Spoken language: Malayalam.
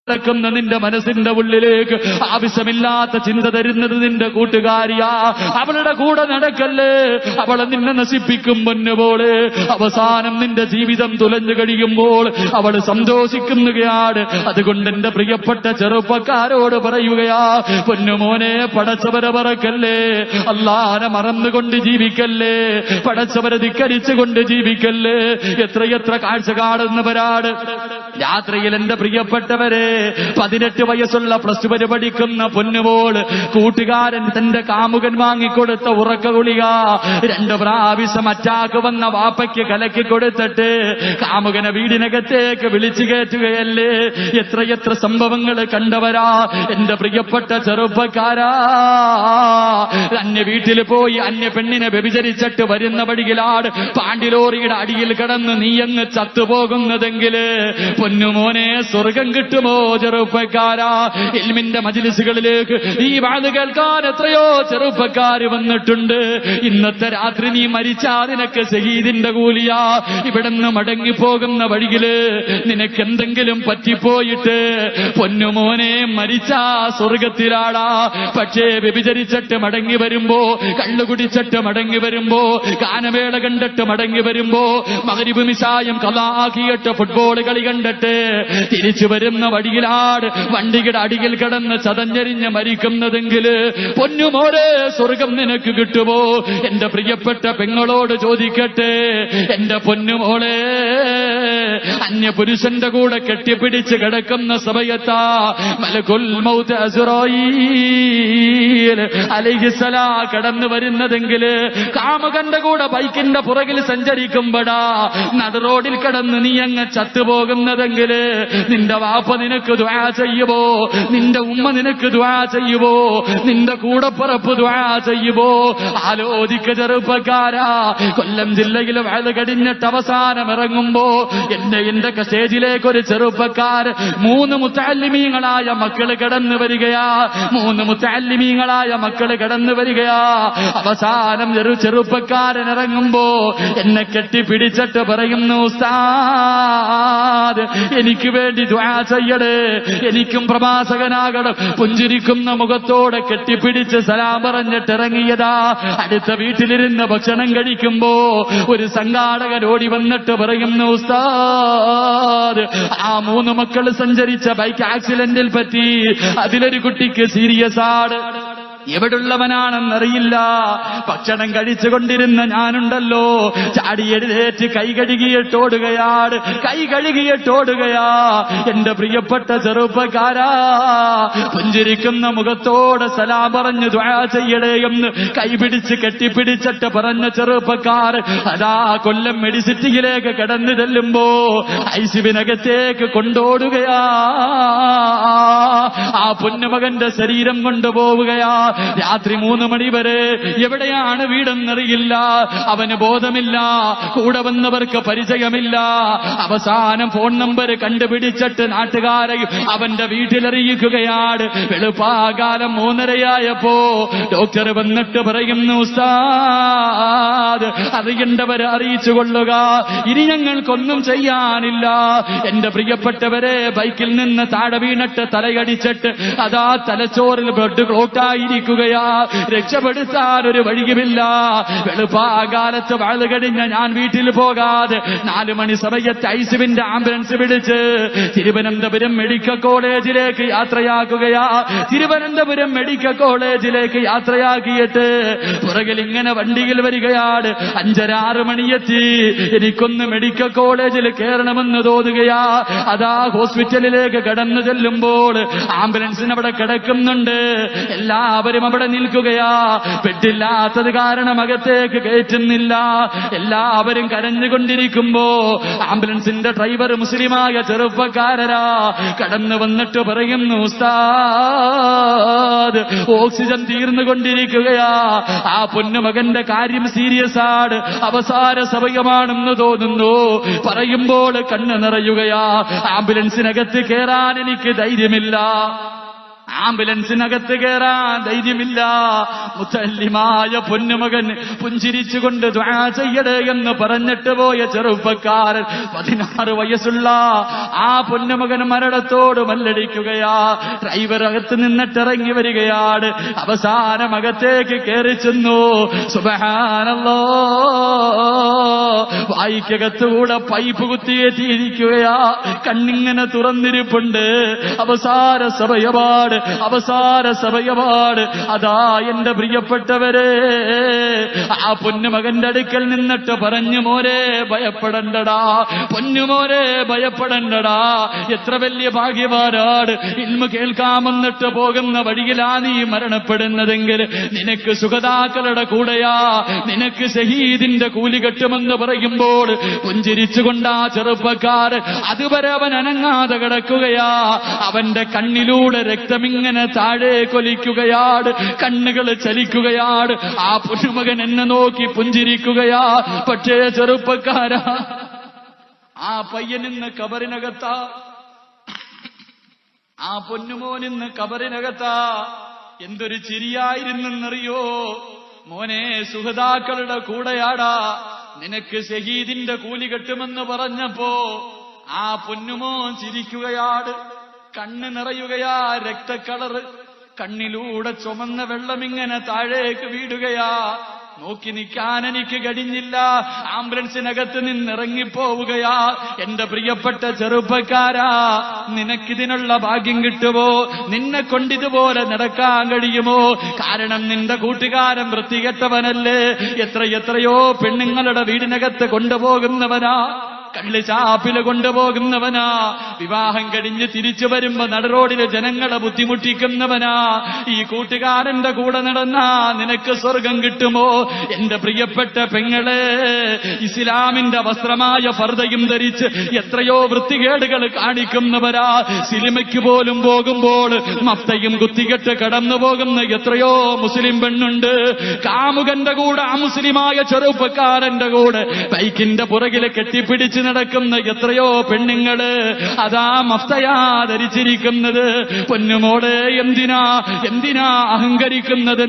ക്കുന്ന നിന്റെ മനസ്സിന്റെ ഉള്ളിലേക്ക് ആവശ്യമില്ലാത്ത ചിന്ത തരുന്നത് നിന്റെ കൂട്ടുകാരിയാ. അവളുടെ കൂടെ നടക്കല്ലേ, അവളെ നിന്നെ നശിപ്പിക്കും പൊന്നുപോലെ. അവസാനം നിന്റെ ജീവിതം തുലഞ്ഞു കഴിയുമ്പോൾ അവൾ സന്തോഷിക്കുകയാണ്. അതുകൊണ്ട് എന്റെ പ്രിയപ്പെട്ട ചെറുപ്പക്കാരോട് പറയുകയാ, പൊന്നുമോനെ, പടച്ചവരെ മറക്കല്ലേ, അല്ലാഹനെ മറന്നുകൊണ്ട് ജീവിക്കല്ലേ, പടച്ചവരെ ധിക്കരിച്ചുകൊണ്ട് ജീവിക്കല്ലേ. എത്രയെത്ര കാഴ്ച കാണുന്നവരാണ് രാത്രിയിൽ. എന്റെ പ്രിയപ്പെട്ടവരെ, 18 വയസ്സുള്ള പ്ലസ് 2 പഠിക്കുന്ന പൊന്നുമോൾ, കൂട്ടുകാരൻ തന്റെ കാമുകൻ വാങ്ങിക്കൊടുത്ത ഉറക്ക ഗുളിക 2 പ്രാവശ്യം അറ്റാക്ക് വന്ന വാപ്പയ്ക്ക് കലക്കി കൊടുത്തിട്ട് കാമുകനെ വീടിനകത്തേക്ക് വിളിച്ചു കയറ്റുകയല്ലേ. എത്രയെത്ര സംഭവങ്ങൾ കണ്ടവരാ എന്റെ പ്രിയപ്പെട്ട ചെറുപ്പക്കാരാ. അന്യ വീട്ടിൽ പോയി അന്യ പെണ്ണിനെ വ്യഭിചരിച്ചിട്ട് വരുന്ന വഴിയിലാണ് പാണ്ടിലോറിയുടെ അടിയിൽ കിടന്ന് നീയങ്ങ് ചത്തുപോകുന്നതെങ്കില് പൊന്നുമോനെ, സ്വർഗം കിട്ടുമോ ചെറുപ്പക്കാരാ? ഇൽമിന്റെ മജ്‌ലിസുകളിലേക്ക് ഈ വാത് കേൾക്കാൻ എത്രയോ ചെറുപ്പക്കാര് വന്നിട്ടുണ്ട്. ഇന്നത്തെ രാത്രി നീ മരിച്ചാ നിനക്ക് ശഹീദിന്റെ കൂലിയാ. ഇവിടുന്ന് മടങ്ങിപ്പോകുന്ന വഴിയില് നിനക്ക് എന്തെങ്കിലും പറ്റിപ്പോയിട്ട് പൊന്നുമോനെ മരിച്ചാ സ്വർഗത്തിലാടാ. പക്ഷേ വ്യഭിചരിച്ചിട്ട് മടങ്ങി വരുമ്പോ, കള്ളുകുടിച്ചിട്ട് മടങ്ങി വരുമ്പോ, ഗാനമേള കണ്ടിട്ട് മടങ്ങി വരുമ്പോ, മഗ്‌രിബ് മിശായും ഖളാആക്കിയിട്ട് ഫുട്ബോൾ കളി കണ്ടിട്ട് തിരിച്ചു വരുന്ന വഴിയിലാണ് വണ്ടിയുടെ അടിയിൽ കിടന്ന് ചതഞ്ഞെരിഞ്ഞ് മരിക്കുന്നതെങ്കിൽ പൊന്നുമോരെ, സ്വർഗം നിനക്ക് കിട്ടുമോ? എന്റെ പ്രിയപ്പെട്ട പെങ്ങളോട് ചോദിക്കട്ടെ, എന്റെ പൊന്നുമോളെ, അന്യ പുരുഷന്റെ കൂടെ കെട്ടിപ്പിടിച്ച് കിടക്കുന്ന സമയത്താ മലക്കുൽ മൗത്ത് അസ്റായീൽ അലൈഹിസ്സലാം കടന്നു വരുന്നതെങ്കിൽ, കാമുകന്റെ കൂടെ ബൈക്കിന്റെ പുറകിൽ സഞ്ചരിക്കുമ്പോഴാ നട റോഡിൽ കിടന്ന് നീ അങ്ങ് ചത്തുപോകുന്നതെങ്കിൽ നിന്റെ വാപ്പ നിനക്ക് ദുആ ചെയ്യുമോ? നിന്റെ ഉമ്മ നിനക്ക് ദുആ ചെയ്യുമോ? നിന്റെ കൂടപ്പിറപ്പ് ദുആ ചെയ്യുമോ? ആലോചിക്ക ചെറുപ്പക്കാരാ. കൊല്ലം ജില്ലയിൽ വയത് കടിഞ്ഞിട്ട് അവസാനം ഇറങ്ങുമ്പോ എന്റെ സ്റ്റേജിലേക്ക് ഒരു ചെറുപ്പക്കാർ 3 മുത്തഅല്ലിമീങ്ങളായ മക്കള് കടന്നു വരികയാ. 3 മുത്തഅല്ലിമീങ്ങളായ മക്കള് കടന്നു വരികയാ. അവസാനം ചെറുപ്പക്കാരൻ ഇറങ്ങുമ്പോ എന്നെ കെട്ടിപ്പിടിച്ചിട്ട് പറയുന്നു, ഉസ്താദ്, എനിക്ക് വേണ്ടി ദുആ ചെയ്യണേ, എനിക്കും പ്രവാചകനാകണം. പുഞ്ചിരിക്കുന്ന മുഖത്തോടെ കെട്ടിപ്പിടിച്ച് സലാം പറഞ്ഞിട്ട് ഇറങ്ങിയതാ. അടുത്ത വീട്ടിലിരുന്ന് ഭക്ഷണം കഴിക്കുമ്പോ ഒരു സംഘാടകൻ ഓടി വന്നിട്ട് പറയുന്നു, ഉസ്താദ്, ആ 3 മക്കൾ സഞ്ചരിച്ച ബൈക്ക് ആക്സിഡന്റിൽ പറ്റി അതിലൊരു കുട്ടിക്ക് സീരിയസ് ആണ്. എവിടുള്ളവനാണെന്നറിയില്ല. ഭക്ഷണം കഴിച്ചുകൊണ്ടിരുന്ന ഞാനുണ്ടല്ലോ, ചാടി എഴുന്നേറ്റ് കൈ കഴുകിയിട്ടോടുകയാണ്. എന്റെ പ്രിയപ്പെട്ട ചെറുപ്പക്കാരാ, പുഞ്ചിരിക്കുന്ന മുഖത്തോടെ സലാം പറഞ്ഞ് ദുആ ചെയ്യണേ എന്ന് കൈപിടിച്ച് കെട്ടിപ്പിടിച്ചിട്ട് പറഞ്ഞ ചെറുപ്പക്കാർ അതാ കൊല്ലം മെഡിസിറ്റിയിലേക്ക് കടന്നു ചെല്ലുമ്പോ ഐസിബിനകത്തേക്ക് കൊണ്ടോടുകയാ. ആ പൊന്നുമകന്റെ ശരീരം കൊണ്ടുപോവുകയാ. രാത്രി 3 മണി വരെ. എവിടെയാണ് വീടെന്നറിയില്ല, അവന് ബോധമില്ല, കൂടെ വന്നവർക്ക് പരിചയമില്ല. അവസാനം ഫോൺ നമ്പർ കണ്ടുപിടിച്ചിട്ട് നാട്ടുകാരെയും അവന്റെ വീട്ടിലറിയിക്കുകയാണ്. വെളുപ്പാകാലം 3:30 ഡോക്ടർ വന്നിട്ട് പറയുന്നു, ഉസ്താദ്, അറിയേണ്ടവരെ അറിയിച്ചു കൊള്ളുക, ഇനി ഞങ്ങൾക്കൊന്നും ചെയ്യാനില്ല. എന്റെ പ്രിയപ്പെട്ടവരെ, ബൈക്കിൽ നിന്ന് താഴെ വീണിട്ട് തലയടിച്ചിട്ട് അതാ തലച്ചോറിൽ ബ്ലഡ് ക്ലോട്ടായിരിക്കും. രക്ഷപ്പെടുത്താൻ ഒരു വഴിയുമില്ല. വെളുപ്പാകാലത്ത് വാഴ കഴിഞ്ഞ ഞാൻ വീട്ടിൽ പോകാതെ 4 മണി സമയത്ത് ഐസിബിന്റെ ആംബുലൻസ് വിളിച്ച് തിരുവനന്തപുരം മെഡിക്കൽ കോളേജിലേക്ക് യാത്രയാക്കുകയാ. തിരുവനന്തപുരം മെഡിക്കൽ കോളേജിലേക്ക് യാത്രയാക്കിയിട്ട് പുറകിൽ ഇങ്ങനെ വണ്ടിയിൽ വരികയാണ്. 5:30-6 മണിയെത്തി. എനിക്കൊന്ന് മെഡിക്കൽ കോളേജിൽ കയറണമെന്ന് തോന്നുകയാ. അതാ ഹോസ്പിറ്റലിലേക്ക് കടന്നു ചെല്ലുമ്പോൾ ആംബുലൻസിന് അവിടെ കിടക്കുന്നുണ്ട്. എല്ലാവരും അവിടെ നിൽക്കുകയാ. പെട്ടില്ലാത്തത് കാരണം അകത്തേക്ക് കയറ്റുന്നില്ല. എല്ലാവരും കരഞ്ഞുകൊണ്ടിരിക്കുമ്പോ ആംബുലൻസിന്റെ ഡ്രൈവർ മുസ്ലിമായ ചെറുപ്പക്കാരരാ കടന്നു വന്നിട്ട് പറയുന്നു, ഉസ്താദ്, ഓക്സിജൻ തീർന്നുകൊണ്ടിരിക്കുകയാ. ആ പൊന്നുമകന്റെ കാര്യം സീരിയസ് ആണ്, അവസാന സമയമാണെന്ന് തോന്നുന്നു. പറയുമ്പോൾ കണ്ണ് നിറയുകയാ. ആംബുലൻസിനകത്ത് കയറാൻ എനിക്ക് ധൈര്യമില്ല. ആംബുലൻസിനകത്ത് കയറാൻ ധൈര്യമില്ല. മുത്തല്ലിമായ പൊന്നുമകൻ പുഞ്ചിരിച്ചുകൊണ്ട് ദുആ ചെയ്യടേ എന്ന് പറഞ്ഞിട്ട് പോയ ചെറുപ്പക്കാരൻ 16 വയസ്സുള്ള ആ പൊന്നുമകൻ മരണത്തോട് മല്ലടിക്കുകയാ. ഡ്രൈവർ അകത്ത് നിന്നിട്ടിറങ്ങി വരികയാണ്. അവസാനം അകത്തേക്ക് കയറി ചെന്നു. സുബ്ഹാനല്ലാഹ്, വായിക്കകത്തുകൂടെ പൈപ്പ് കുത്തിയേറ്റിയിരിക്കുകയാ. കണ്ണിങ്ങനെ തുറന്നിരിപ്പുണ്ട്. അവസാന സമയമാണ്. അതാ എന്റെ പ്രിയപ്പെട്ടവരെ, ആ പൊന്നുമകന്റെ അടുക്കൽ നിന്നിട്ട് പറഞ്ഞു, മോനെ ഭയപ്പെടണ്ടടാ, പൊന്നുമോനെ ഭയപ്പെടണ്ടടാ. എത്ര വലിയ ഭാഗ്യവാനാണ്. ഇൽമു കേൾക്കാമെന്നിട്ട് പോകുന്ന വഴിയിലാ നീ മരണപ്പെടുന്നതെങ്കിൽ നിനക്ക് സുഖതാക്കളുടെ കൂടെയാ, നിനക്ക് ഷഹീദിന്റെ കൂലി കിട്ടുമെന്ന് പറയുമ്പോൾ പുഞ്ചിരിച്ചുകൊണ്ടാ ചെറുപ്പക്കാരൻ അതുവരെ അവൻ അനങ്ങാതെ കിടക്കുകയാ. അവന്റെ കണ്ണിലൂടെ രക്തമിങ്ങനെ താഴെ കൊലിക്കുകയാണ്, കണ്ണുകൾ ചലിക്കുകയാണ്. ആ പൊന്നുമകൻ എന്നെ നോക്കി പുഞ്ചിരിക്കുകയാ. പക്ഷേ ചെറുപ്പക്കാരാ, ആ പയ്യനിന്ന് കബറിനകത്താ, ആ പൊന്നുമോനിന്ന് കബറിനകത്താ. എന്തൊരു ചിരിയായിരുന്നെന്നറിയോ? മോനെ സുഹൃതാക്കളുടെ കൂടെയാടാ, നിനക്ക് ഷഹീദിന്റെ കൂലി കിട്ടുമെന്ന് പറഞ്ഞപ്പോ ആ പൊന്നുമോൻ ചിരിക്കുകയാണ്. കണ്ണ് നിറയുകയാ, രക്തക്കളറ്. കണ്ണിലൂടെ ചുമന്ന വെള്ളമിങ്ങനെ താഴേക്ക് വീടുകയാ. നോക്കി നിൽക്കാൻ എനിക്ക് കഴിഞ്ഞില്ല. ആംബുലൻസിനകത്ത് നിന്നിറങ്ങിപ്പോവുകയാ. എന്റെ പ്രിയപ്പെട്ട ചെറുപ്പക്കാരാ, നിനക്കിതിനുള്ള ഭാഗ്യം കിട്ടുമോ? നിന്നെ കൊണ്ടിതുപോലെ നടക്കാൻ കഴിയുമോ? കാരണം നിന്റെ കൂട്ടുകാരൻ വൃത്തികെട്ടവനല്ലേ. എത്രയോ പെണ്ണുങ്ങളുടെ വീടിനകത്ത് കൊണ്ടുപോകുന്നവനാ, കള്ളിച്ചാപ്പില് കൊണ്ടുപോകുന്നവനാ. വിവാഹം കഴിഞ്ഞ് തിരിച്ചു വരുമ്പോ നടുറോഡില് ജനങ്ങളെ ബുദ്ധിമുട്ടിക്കുന്നവനാ. ഈ കൂട്ടുകാരന്റെ കൂടെ നടന്നാ നിനക്ക് സ്വർഗം കിട്ടുമോ? എന്റെ പ്രിയപ്പെട്ട പെങ്ങളെ, ഇസ്ലാമിന്റെ വസ്ത്രമായ ഫർദയും ധരിച്ച് എത്രയോ വൃത്തികേടുകൾ കാണിക്കുന്നവരാ. സിനിമയ്ക്ക് പോലും പോകുമ്പോൾ മഫ്തയും കുത്തികെട്ട് കടന്നു പോകുന്ന എത്രയോ മുസ്ലിം പെണ്ണുണ്ട്. കാമുകന്റെ കൂടെ അമുസ്ലിമായ ചെറുപ്പക്കാരന്റെ കൂടെ ബൈക്കിന്റെ പുറകില് കെട്ടിപ്പിടിച്ച് നടക്കുന്ന എത്രയോ പെണ്ണുങ്ങള്. അതാ മഫ്തയാ ധരിച്ചിരിക്കുന്നത്. പൊന്നുമോളെ, എന്തിനാ അഹങ്കരിക്കുന്നത്?